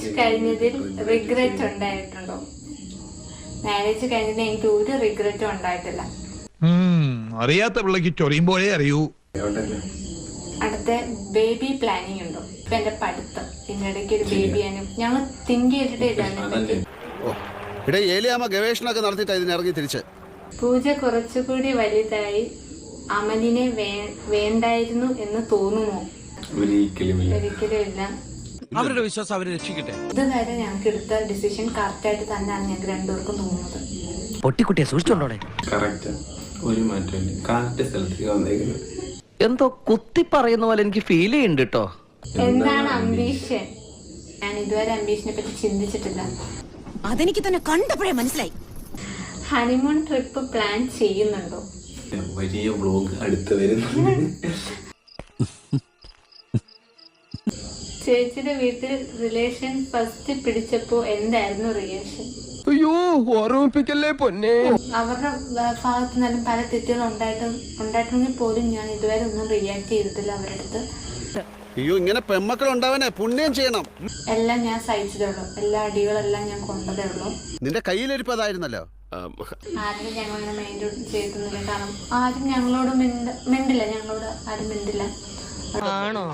Marriage കഴിഞ്ഞതിൽ regret ഉണ്ടായിട്ടുണ്ടോ? Marriage കഴിഞ്ഞതിൽ എനിക്ക് ഒരു റിഗ്രറ്റും ഉണ്ടായിട്ടില്ല. അറിയാത്ത പിള്ളക്ക് ചൊറിയുമ്പോഴേ അറിയൂ. അടുത്ത ബേബി പ്ലാനിങ് ഉണ്ടോ? ഇപ്പൊ എന്റെ പഠിത്തം പിന്നെ ഇടയ്ക്ക് ഒരു ബേബിയാനും ഞങ്ങൾ തിങ്ക് ചെയ്തിട്ടേ ഇല്ല. ഏലിയാമ്മ ഗവേഷണമൊക്കെ നടത്തിയിട്ട് ഇതിനിറങ്ങി തിരിച്ച്. പൂജ കുറച്ചുകൂടി വലുതായി അമലിനെ വേണ്ടായിരുന്നു എന്ന് തോന്നുമോ? ഒരിക്കലും ഇല്ല. അവരുടെ വിശ്വാസം അവരെ രക്ഷിക്കട്ടെ. ഇതുവരെ ഞങ്ങൾക്ക് എടുത്ത ഡിസിഷൻ കറക്റ്റ് ആയിട്ട് തന്നെയാണ് ഞങ്ങൾക്ക് രണ്ടുപേർക്കും തോന്നുന്നത്. പൊട്ടിക്കുട്ടിയെ സൂക്ഷിച്ചോണ്ടോടെ. ഒരു മാറ്റം കറക്റ്റ് സ്ഥലത്തേക്ക് വന്നേക്കുന്നത്. എന്തോ കുത്തി പറയുന്ന പോലെ എനിക്ക് ഫീൽ ചെയ്യുന്നുണ്ട് കേട്ടോ. എന്താണ് അംബീഷൻ? ഞാൻ ഇതുവരെ അംബീഷനെ പറ്റി ചിന്തിച്ചിട്ടില്ല. അതെനിക്ക് തന്നെ കണ്ടപ്പോഴേ മനസ്സിലായി. ഹണിമൂൺ ട്രിപ്പ് പ്ലാൻ ചെയ്യുന്നുണ്ടോ? വലിയ വ്ലോഗ് അടുത്ത് വരുന്നുണ്ട്. ചേച്ചിയുടെ വീട്ടിൽ റിലേഷൻ ഫസ്റ്റ് പിടിച്ചപ്പോ എന്തായിരുന്നു റിയാക്ഷൻ? അയ്യോ ഓർമ്മിപ്പിക്കല്ലേ പൊന്നെ. അവരുടെ ഭാഗത്ത് നിന്നും പല തെറ്റുകൾ ഉണ്ടായിട്ടുണ്ടെങ്കിൽ പോലും ഞാൻ ഇതുവരെ ഒന്നും റിയാക്ട് ചെയ്തിട്ടില്ല അവരുടെ അടുത്ത്. അയ്യോ, ഇങ്ങനെ പെമ്മക്കൾ ഉണ്ടാവാനേ പുണ്യം ചെയ്യണം. എല്ലാം ഞാൻ സഹിച്ചതേ ഉള്ളൂ. എല്ലാ അടികളെല്ലാം ഞാൻ കൊണ്ടതേ ഉള്ളൂ. നിന്റെ കയ്യിലിരിപ്പ് അതായിരുന്നല്ലോ. ആരും ഞങ്ങളെ മൈൻഡ് ചെയ്തൊന്നുമില്ല. കാരണം ആരും ഞങ്ങളോട് മിണ്ടില്ല. ഞങ്ങളോട് ആരും മിണ്ടില്ല. ആണോ?